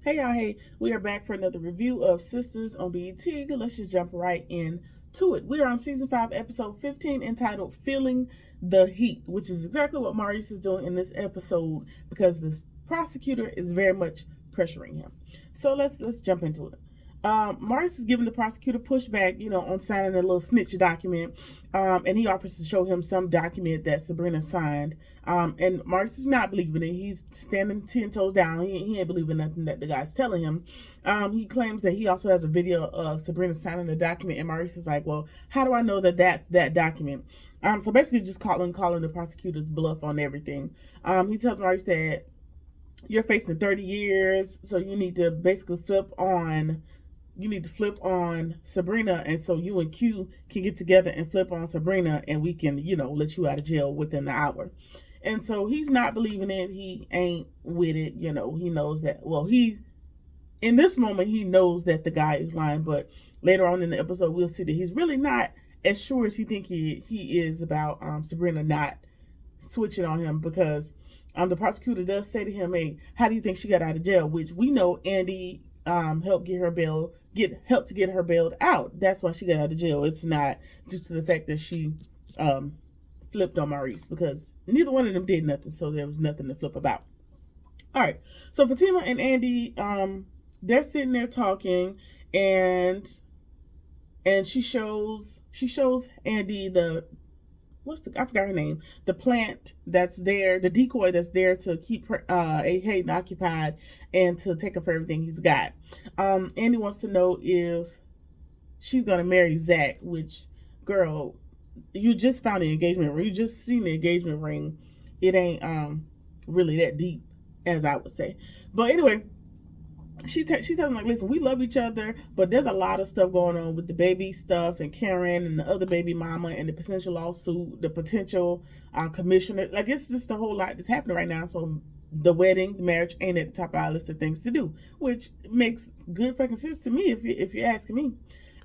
Hey y'all, hey, we are back for another review of Sisters on BET. Let's just jump right into it. We are on season 5, episode 15, entitled Feeling the Heat, which is exactly what Maurice is doing in this episode because this prosecutor is very much pressuring him. So let's jump into it. Maurice is giving the prosecutor pushback, on signing a little snitch document, and he offers to show him some document that Sabrina signed. And Maurice is not believing it. He's standing 10 toes down. He ain't believing nothing that the guy's telling him. He claims that he also has a video of Sabrina signing the document, and Maurice is like, well, how do I know that document? So basically just calling the prosecutor's bluff on everything. He tells Maurice that you're facing 30 years, so you need to basically flip on Sabrina, and so you and Q can get together and flip on Sabrina, and we can, let you out of jail within the hour. And so he's not believing it. He ain't with it. He knows that. Well, in this moment, he knows that the guy is lying, but later on in the episode, we'll see that he's really not as sure as he think he is about Sabrina not switching on him, because the prosecutor does say to him, hey, how do you think she got out of jail? Which we know Andy helped get her bailed out. That's why she got out of jail. It's not due to the fact that she flipped on Maurice, because neither one of them did nothing, so there was nothing to flip about. All right, so Fatima and Andy, they're sitting there talking, and she shows Andy I forgot her name, the plant that's there, the decoy that's there to keep Hayden occupied and to take him for everything he's got. Andy wants to know if she's gonna marry Zach, which, girl, you just found the engagement ring, you just seen the engagement ring. It ain't really that deep, as I would say. But anyway, she tells him, like, listen, we love each other, but there's a lot of stuff going on with the baby stuff and Karen and the other baby mama and the potential lawsuit, the potential commissioner. Like, it's just a whole lot that's happening right now. So the wedding, the marriage ain't at the top of our list of things to do, which makes good fucking sense to me if you're asking me.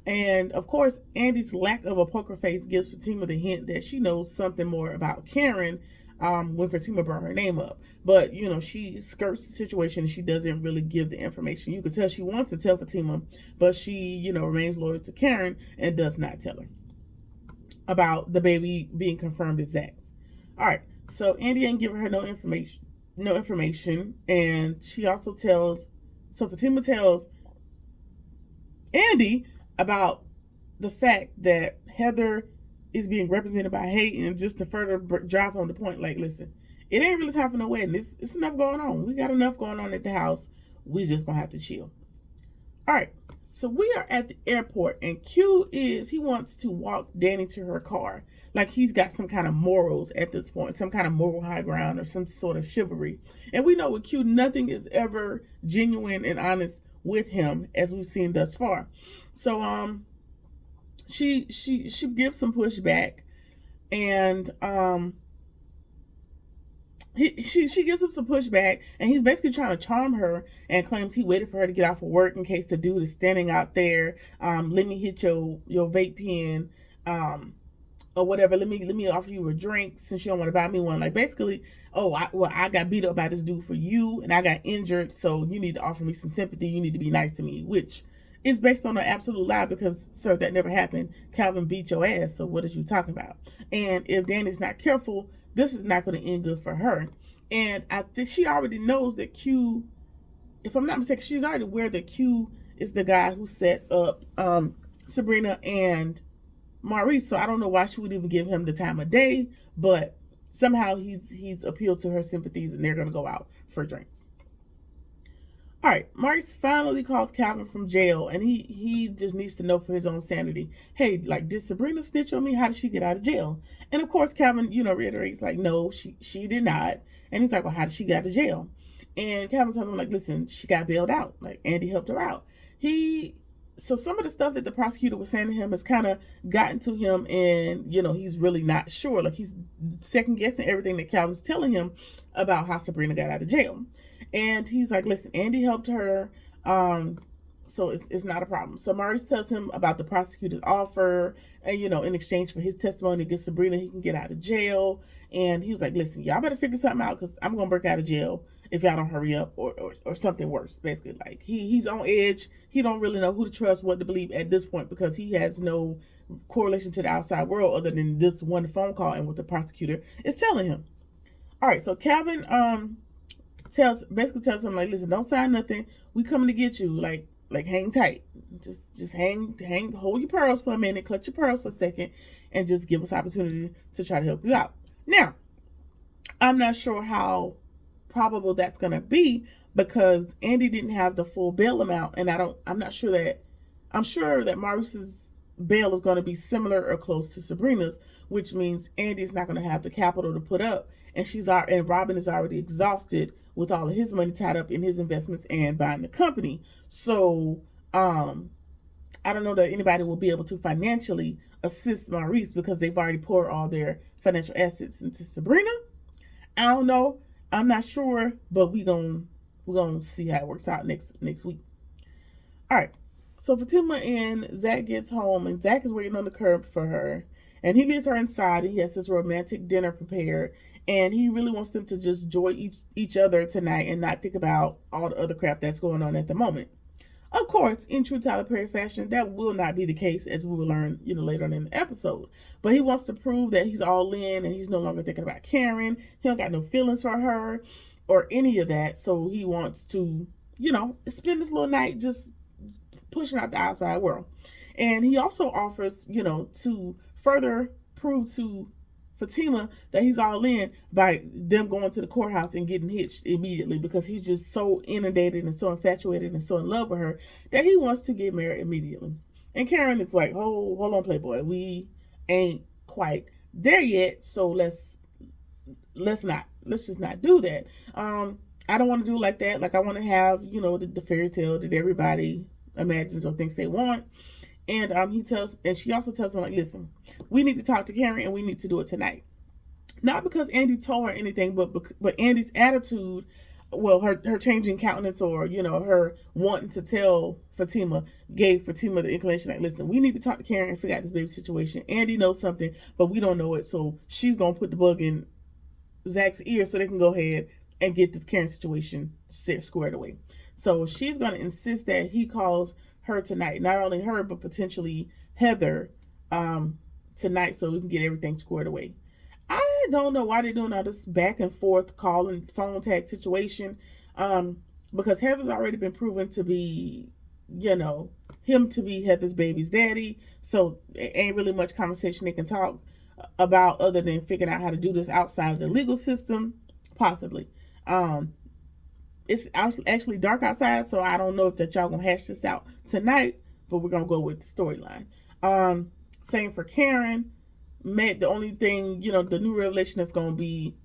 And of course, Andy's lack of a poker face gives Fatima the hint that she knows something more about Karen when Fatima brought her name up. But, she skirts the situation and she doesn't really give the information. You can tell she wants to tell Fatima, but she, remains loyal to Karen and does not tell her about the baby being confirmed as Zach's. All right, so Andy ain't giving her no information. And she also Fatima tells Andy about the fact that Heather is being represented by Hayden, just to further drive home the point. Like, listen, it ain't really time for no wedding. It's enough going on. We got enough going on at the house. We just gonna have to chill. All right, so we are at the airport, and he wants to walk Danny to her car. Like, he's got some kind of morals at this point, some kind of moral high ground or some sort of chivalry. And we know with Q, nothing is ever genuine and honest with him, as we've seen thus far. So she gives some pushback, and she gives him some pushback, and he's basically trying to charm her and claims he waited for her to get off of work in case the dude is standing out there. Let me hit your vape pen, or whatever. Let me offer you a drink since you don't want to buy me one. Like, basically, I got beat up by this dude for you, and I got injured, so you need to offer me some sympathy. You need to be nice to me, which is based on an absolute lie, because, sir, that never happened. Calvin beat your ass, so what are you talking about? And if Danny's not careful, this is not going to end good for her. And I think she already knows that Q, if I'm not mistaken, she's already aware that Q is the guy who set up Sabrina and Maurice. So I don't know why she would even give him the time of day, but somehow he's appealed to her sympathies, and they're going to go out for drinks. All right, Maurice finally calls Calvin from jail, and he just needs to know for his own sanity. Hey, like, did Sabrina snitch on me? How did she get out of jail? And of course, Calvin, reiterates, like, no, she did not. And he's like, well, how did she get out of jail? And Calvin tells him, like, listen, she got bailed out. Like, Andy helped her out. So some of the stuff that the prosecutor was saying to him has kind of gotten to him, and, he's really not sure. Like, he's second guessing everything that Calvin's telling him about how Sabrina got out of jail. And he's like, listen, Andy helped her, so it's not a problem. So Maurice tells him about the prosecutor's offer, and, in exchange for his testimony against Sabrina, he can get out of jail. And he was like, listen, y'all better figure something out, because I'm going to break out of jail, if y'all don't hurry up, or something worse. Basically, like he's on edge. He don't really know who to trust, what to believe at this point, because he has no correlation to the outside world other than this one phone call and what the prosecutor is telling him. All right, so Calvin basically tells him, like, listen, don't sign nothing. We coming to get you. Like hang tight. Just hang, hold your pearls for a minute, clutch your pearls for a second, and just give us opportunity to try to help you out. Now, I'm not sure how probable that's gonna be, because Andy didn't have the full bail amount, and I'm sure that Maurice's bail is going to be similar or close to Sabrina's, which means Andy's not going to have the capital to put up, and Robin is already exhausted with all of his money tied up in his investments and buying the company. So I don't know that anybody will be able to financially assist Maurice, because they've already poured all their financial assets into Sabrina. I don't know. I'm not sure, but we're gonna see how it works out next week. All right. So Fatima and Zach gets home, and Zach is waiting on the curb for her, and he leaves her inside, and he has this romantic dinner prepared, and he really wants them to just enjoy each other tonight and not think about all the other crap that's going on at the moment. Of course, in true Tyler Perry fashion, that will not be the case, as we will learn, later on in the episode. But he wants to prove that he's all in, and he's no longer thinking about Karen. He don't got no feelings for her or any of that. So he wants to, spend this little night just pushing out the outside world. And he also offers, to further prove to Fatima that he's all in by them going to the courthouse and getting hitched immediately, because he's just so inundated and so infatuated and so in love with her that he wants to get married immediately. And Karen is like, hold on, Playboy, we ain't quite there yet, so let's just not do that. I don't want to do it like that. Like, I want to have, the fairy tale that everybody imagines or thinks they want. And she also tells him, like, listen, we need to talk to Karen, and we need to do it tonight. Not because Andy told her anything, but Andy's attitude, well, her changing countenance, or, her wanting to tell Fatima, gave Fatima the inclination, like, listen, we need to talk to Karen and figure out this baby situation. Andy knows something, but we don't know it, so she's going to put the bug in Zach's ear so they can go ahead and get this Karen situation squared away. So she's going to insist that he calls her tonight, not only her, but potentially Heather tonight, so we can get everything squared away. I don't know why they're doing all this back and forth calling phone tag situation, because Heather's already been proven to be, him to be Heather's baby's daddy, so it ain't really much conversation they can talk about other than figuring out how to do this outside of the legal system, possibly. It's actually dark outside, so I don't know if that y'all gonna hash this out tonight, but we're gonna go with the storyline. Same for Karen. The only thing, the new revelation is gonna be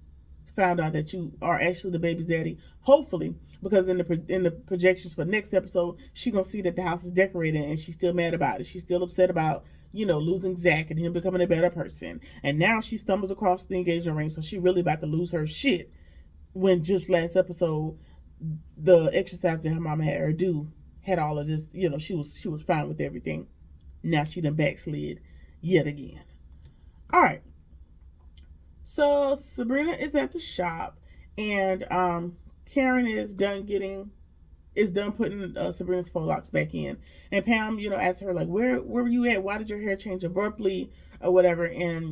found out that you are actually the baby's daddy, hopefully, because in the projections for next episode, she's gonna see that the house is decorated, and she's still mad about it. She's still upset about, losing Zach and him becoming a better person. And now she stumbles across the engagement ring, so she really about to lose her shit, when just last episode, the exercise that her mama had her do had all of this, she was fine with everything. Now she done backslid yet again. All right. So Sabrina is at the shop, and Karen is done putting Sabrina's faux locks back in. And Pam, asks her, like, where were you at? Why did your hair change abruptly or whatever? And,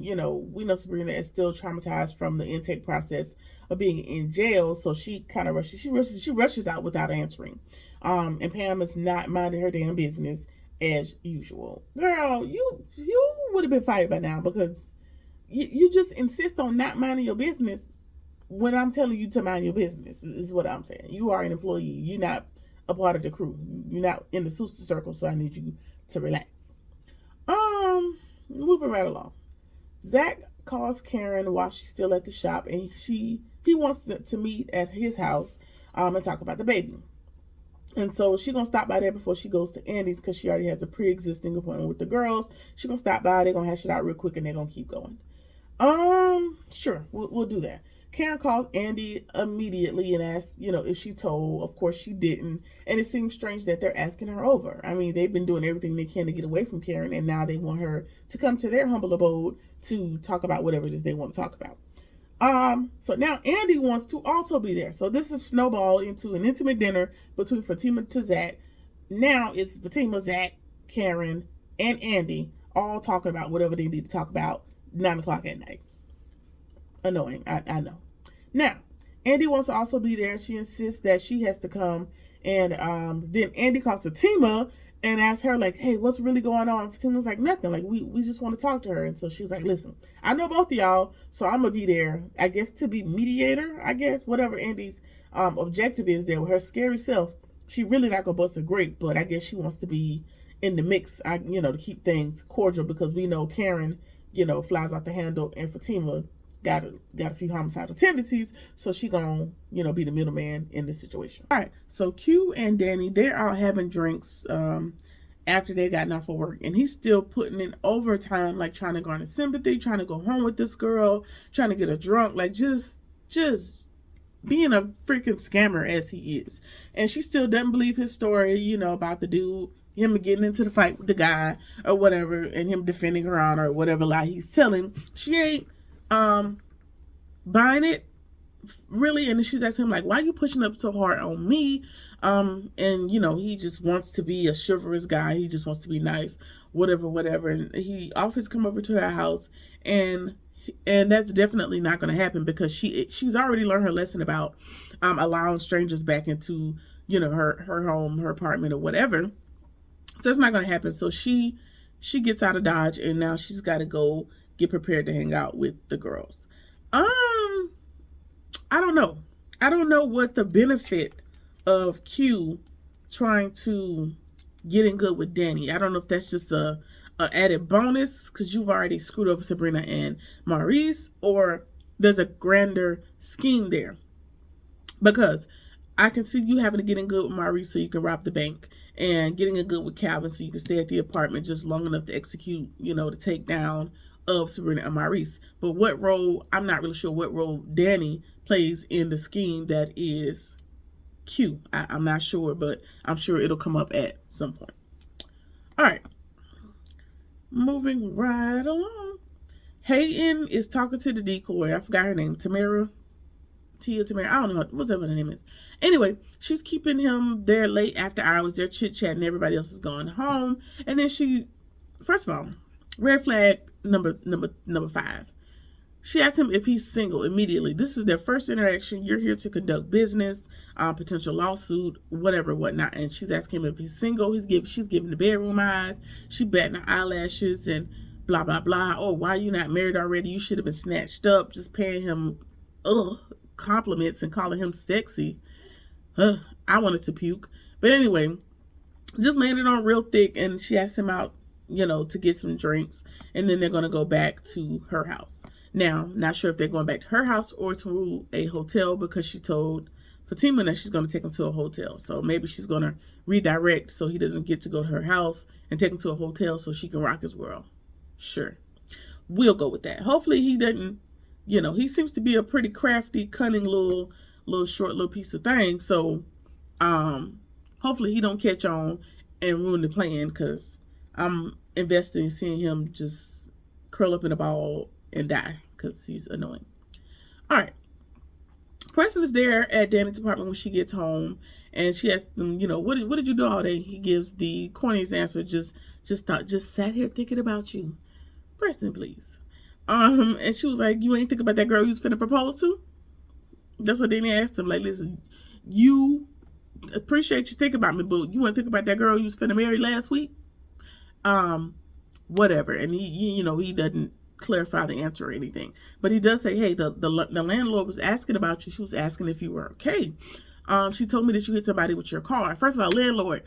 we know Sabrina is still traumatized from the intake process of being in jail. So she kind of rushes. She rushes out without answering. And Pam is not minding her damn business as usual. Girl, you would have been fired by now, because you just insist on not minding your business when I'm telling you to mind your business, is what I'm saying. You are an employee. You're not a part of the crew. You're not in the SISTAS circle, so I need you to relax. Moving right along. Zach calls Karen while she's still at the shop, and he wants to meet at his house and talk about the baby. And so she's going to stop by there before she goes to Andy's, because she already has a pre-existing appointment with the girls. She's going to stop by. They're going to hash it out real quick, and they're going to keep going. Sure, we'll do that. Karen calls Andy immediately and asks, if she told. Of course she didn't. And it seems strange that they're asking her over. I mean, they've been doing everything they can to get away from Karen, and now they want her to come to their humble abode to talk about whatever it is they want to talk about. So now Andy wants to also be there. So this is snowballed into an intimate dinner between Fatima to Zach. Now it's Fatima, Zach, Karen, and Andy all talking about whatever they need to talk about 9 o'clock at night. Annoying, I know. Now, Andy wants to also be there. She insists that she has to come. And then Andy calls Fatima and asks her, like, hey, what's really going on? And Fatima's like, nothing. Like, we just want to talk to her. And so she's like, listen, I know both of y'all, so I'm going to be there, I guess, to be mediator, I guess, whatever Andy's objective is there with her scary self. She really not going to bust a grape, but I guess she wants to be in the mix, to keep things cordial, because we know Karen, flies out the handle, and Fatima got a few homicidal tendencies, so she gonna be the middleman in this situation. All right, so Q and Danny, they're out having drinks after they gotten off of work, and he's still putting in overtime, like trying to garner sympathy, trying to go home with this girl, trying to get her drunk, like just being a freaking scammer as he is. And she still doesn't believe his story, about the dude, him getting into the fight with the guy or whatever, and him defending her honor or whatever lie he's telling. She ain't buying it really. And she's asking him, like, why are you pushing up so hard on me? And he just wants to be a chivalrous guy. He just wants to be nice, whatever. And he offers to come over to her house, and that's definitely not going to happen, because she's already learned her lesson about allowing strangers back into her home, her apartment, or whatever. So it's not going to happen. So she gets out of Dodge, and now she's got to go get prepared to hang out with the girls. I don't know what the benefit of Q trying to get in good with Danny. I don't know if that's just a added bonus because you've already screwed over Sabrina and Maurice, or there's a grander scheme there. Because I can see you having to get in good with Maurice so you can rob the bank, and getting in good with Calvin so you can stay at the apartment just long enough to execute, the takedown of Sabrina and Maurice. But what role, I'm not really sure what role Danny plays in the scheme that is Q. I'm not sure, but I'm sure it'll come up at some point. All right. Moving right along. Hayden is talking to the decoy. I forgot her name. Tamara. I don't know. Whatever her name is. Anyway, she's keeping him there late after hours. They're chit-chatting. Everybody else is going home. And then first of all, red flag number 5. She asks him if he's single immediately. This is their first interaction. You're here to conduct business, potential lawsuit, whatnot. And she's asking him if he's single. She's giving the bedroom eyes. She batting her eyelashes and blah, blah, blah. Oh, why are you not married already? You should have been snatched up. Just paying him compliments and calling him sexy. I wanted to puke. But anyway, just landed on real thick, and she asked him out, to get some drinks, and then they're going to go back to her house. Now, not sure if they're going back to her house or to a hotel, because she told Fatima that she's going to take him to a hotel. So maybe she's going to redirect so he doesn't get to go to her house and take him to a hotel so she can rock his world. Sure. We'll go with that. Hopefully he doesn't, he seems to be a pretty crafty, cunning little short piece of thing. So hopefully he don't catch on and ruin the plan, because I'm invested in seeing him just curl up in a ball and die, because he's annoying. All right. Preston is there at Danny's apartment when she gets home, and she asks him, what did you do all day? He gives the corniest answer, just sat here thinking about you. Preston, please. And she was like, you ain't thinking about that girl you was finna propose to? That's what Danny asked him. Like, listen, you appreciate you thinking about me, but you want to think about that girl you was finna marry last week? Whatever. And he doesn't clarify the answer or anything, but he does say, hey, the landlord was asking about you. She was asking if you were okay. She told me that you hit somebody with your car. First of all, landlord,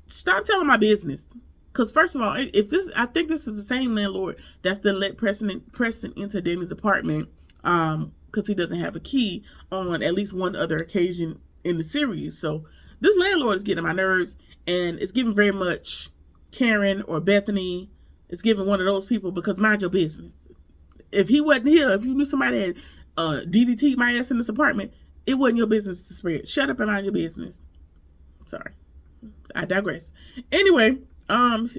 stop telling my business. Because first of all, I think this is the same landlord that's the let Preston into Danny's apartment, because he doesn't have a key on at least one other occasion in the series. So this landlord is getting on my nerves, and it's giving very much Karen or Bethany. It's giving one of those people, because mind your business. If he wasn't here, if you knew somebody had DDT my ass in this apartment, it wasn't your business to spread. Shut up and mind your business. Sorry, I digress. Anyway, and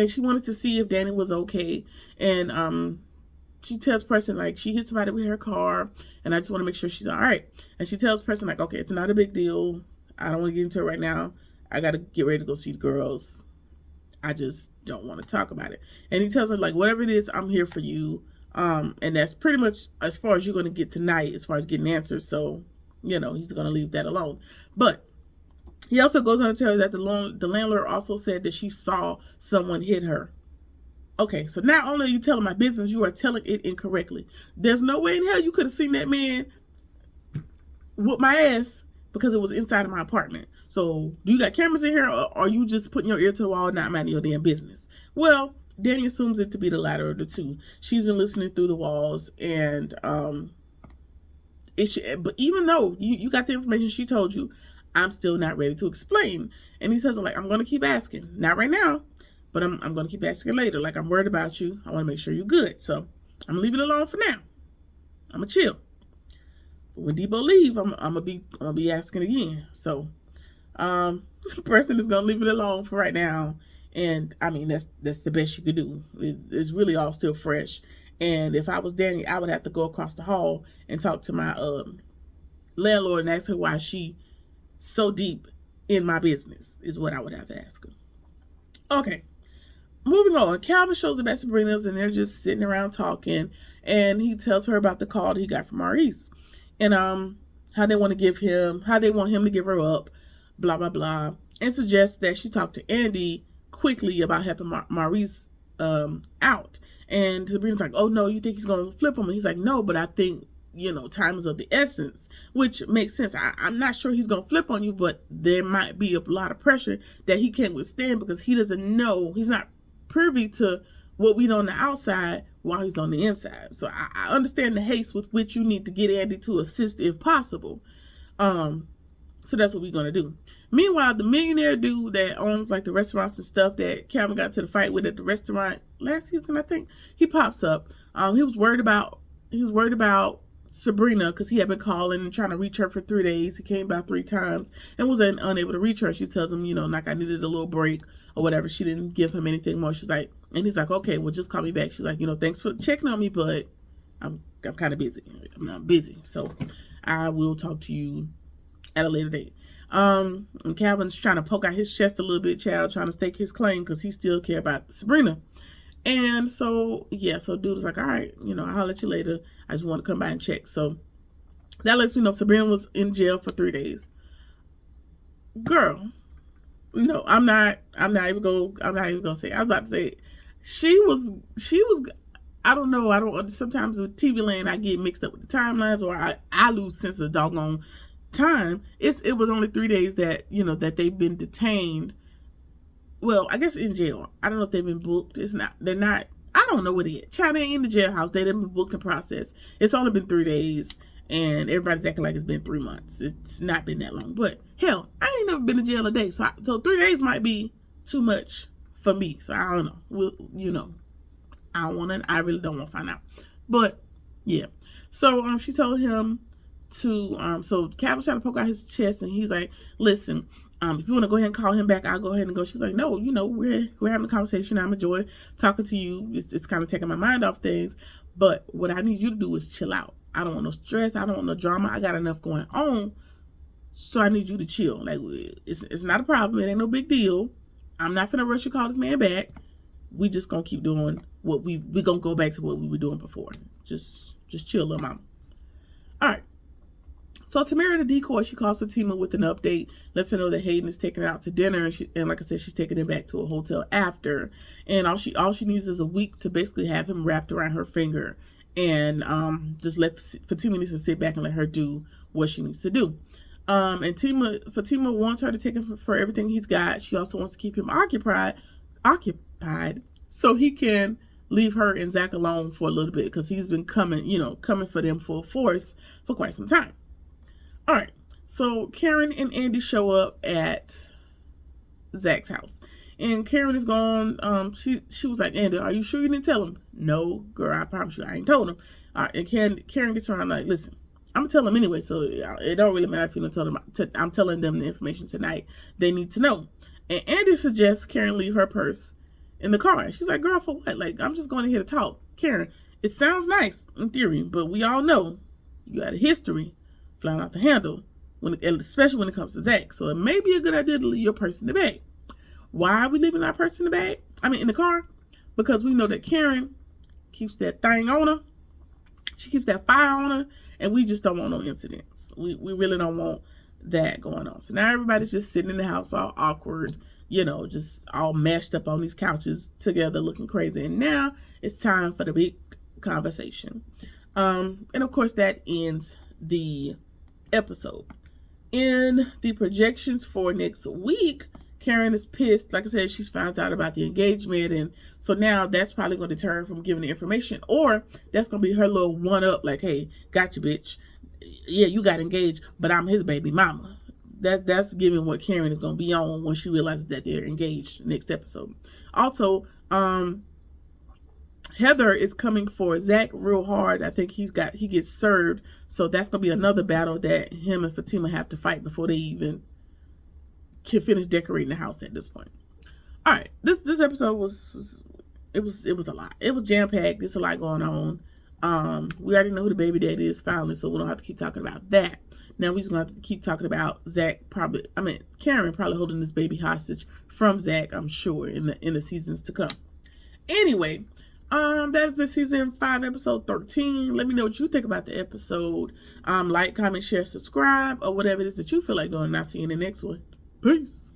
she wanted to see if Danny was okay, and she tells Preston, like, she hit somebody with her car, and I just want to make sure she's all right. And she tells Preston, like, okay, it's not a big deal. I don't want to get into it right now. I got to get ready to go see the girls. I just don't want to talk about it. And he tells her, like, whatever it is, I'm here for you. And that's pretty much as far as you're going to get tonight, as far as getting answers. So, he's going to leave that alone. But he also goes on to tell her that the landlord also said that she saw someone hit her. Okay, so not only are you telling my business, you are telling it incorrectly. There's no way in hell you could have seen that man whoop my ass because it was inside of my apartment. So, do you got cameras in here, or are you just putting your ear to the wall and not minding your damn business? Well, Danny assumes it to be the latter of the two. She's been listening through the walls, and but even though you got the information she told you, I'm still not ready to explain. And he says, like, I'm going to keep asking. Not right now, but I'm going to keep asking later. Like, I'm worried about you. I want to make sure you're good. So, I'm going to leave it alone for now. I'm going to chill. But when Debo leave, I'm going to be asking again. So, the person is going to leave it alone for right now. And, I mean, that's the best you could do. It's really all still fresh. And if I was Danny, I would have to go across the hall and talk to my landlord and ask her why she so deep in my business, is what I would have to ask her. Okay. Moving on, Calvin shows up at Sabrina's, and they're just sitting around talking, and he tells her about the call that he got from Maurice, and how they want him to give her up, blah blah blah, and suggests that she talk to Andy quickly about helping Maurice out. And Sabrina's like, oh no, you think he's gonna flip him? And he's like, no, but I think time is of the essence, which makes sense. I'm not sure he's gonna flip on you, but there might be a lot of pressure that he can't withstand because he doesn't know, he's not privy to what we know on the outside while he's on the inside. So I understand the haste with which you need to get Andy to assist if possible. So that's what we're gonna do. Meanwhile, the millionaire dude that owns like the restaurants and stuff that Calvin got to the fight with at the restaurant last season, I think, he pops up. He was worried about Sabrina because he had been calling and trying to reach her for 3 days. He came by 3 times and was unable to reach her. She tells him, like, I needed a little break or whatever. She didn't give him anything more. She's like, and he's like, okay, well, just call me back. She's like, thanks for checking on me, but I'm kind of busy. I'm not busy, so I will talk to you at a later date. And Calvin's trying to poke out his chest a little bit, trying to stake his claim because he still care about Sabrina. And so, dude is like, all right, I'll let you later. I just want to come by and check. So that lets me know Sabrina was in jail for 3 days. Girl, no, I'm not even gonna say. I was about to say, she was. I don't know. Sometimes with TV Land, I get mixed up with the timelines, or I lose sense of doggone time. It was only 3 days that that they've been detained. Well, I guess in jail. I don't know if they've been booked. They're not. I don't know what it is. China ain't in the jailhouse. They didn't been booked in process. It's only been 3 days, and everybody's acting like it's been 3 months. It's not been that long. But hell, I ain't never been to jail a day. So 3 days might be too much for me. So I don't know. I really don't want to find out. But yeah. So she told him to so Calvin's trying to poke out his chest, and he's like, listen, if you want to go ahead and call him back, I'll go ahead and go. She's like, no, we're having a conversation. I'm enjoying talking to you. It's kind of taking my mind off things. But what I need you to do is chill out. I don't want no stress. I don't want no drama. I got enough going on. So I need you to chill. Like, it's not a problem. It ain't no big deal. I'm not finna rush you call this man back. We just gonna keep doing what we gonna go back to what we were doing before. Just chill, little mama. All right. So Tamara, the decoy, she calls Fatima with an update, lets her know that Hayden is taking her out to dinner, and like I said, she's taking him back to a hotel after. And all she needs is a week to basically have him wrapped around her finger, and just let Fatima needs to sit back and let her do what she needs to do. And Fatima wants her to take him for everything he's got. She also wants to keep him occupied, so he can leave her and Zach alone for a little bit, because he's been coming for them full force for quite some time. All right, so Karen and Andy show up at Zach's house, and Karen is gone. She was like, Andy, are you sure you didn't tell him? No, girl, I promise you, I ain't told him. All right, and Karen gets around like, listen, I'm gonna tell them anyway, so it don't really matter if you don't tell them. I'm telling them the information tonight they need to know. And Andy suggests Karen leave her purse in the car. She's like, girl, for what? Like, I'm just going here to talk. Karen, It sounds nice in theory, but we all know you got a history flying off the handle, especially when it comes to Zach. So it may be a good idea to leave your purse in the bag. Why are we leaving our purse in the bag? In the car? Because we know that Karen keeps that thing on her. She keeps that fire on her, and we just don't want no incidents. We really don't want that going on. So now everybody's just sitting in the house all awkward, just all mashed up on these couches together looking crazy. And now it's time for the big conversation. And of course that ends the episode. In the projections for next week, Karen is pissed. Like I said, she's found out about the engagement, and so now that's probably going to deter her from giving the information, or that's going to be her little one-up, like, hey, gotcha, bitch. Yeah, you got engaged, but I'm his baby mama. That's giving what Karen is going to be on when she realizes that they're engaged next episode. Also, Heather is coming for Zach real hard. I think he gets served, so that's going to be another battle that him and Fatima have to fight before they even can finish decorating the house at this point. All right, this episode was a lot. It was jam packed. There's a lot going on. We already know who the baby daddy is finally, so we don't have to keep talking about that. Now we just gonna have to keep talking about Karen probably holding this baby hostage from Zach, I'm sure, in the seasons to come. Anyway, that has been season 5, episode 13. Let me know what you think about the episode. Like, comment, share, subscribe, or whatever it is that you feel like doing, and I'll see you in the next one. Peace.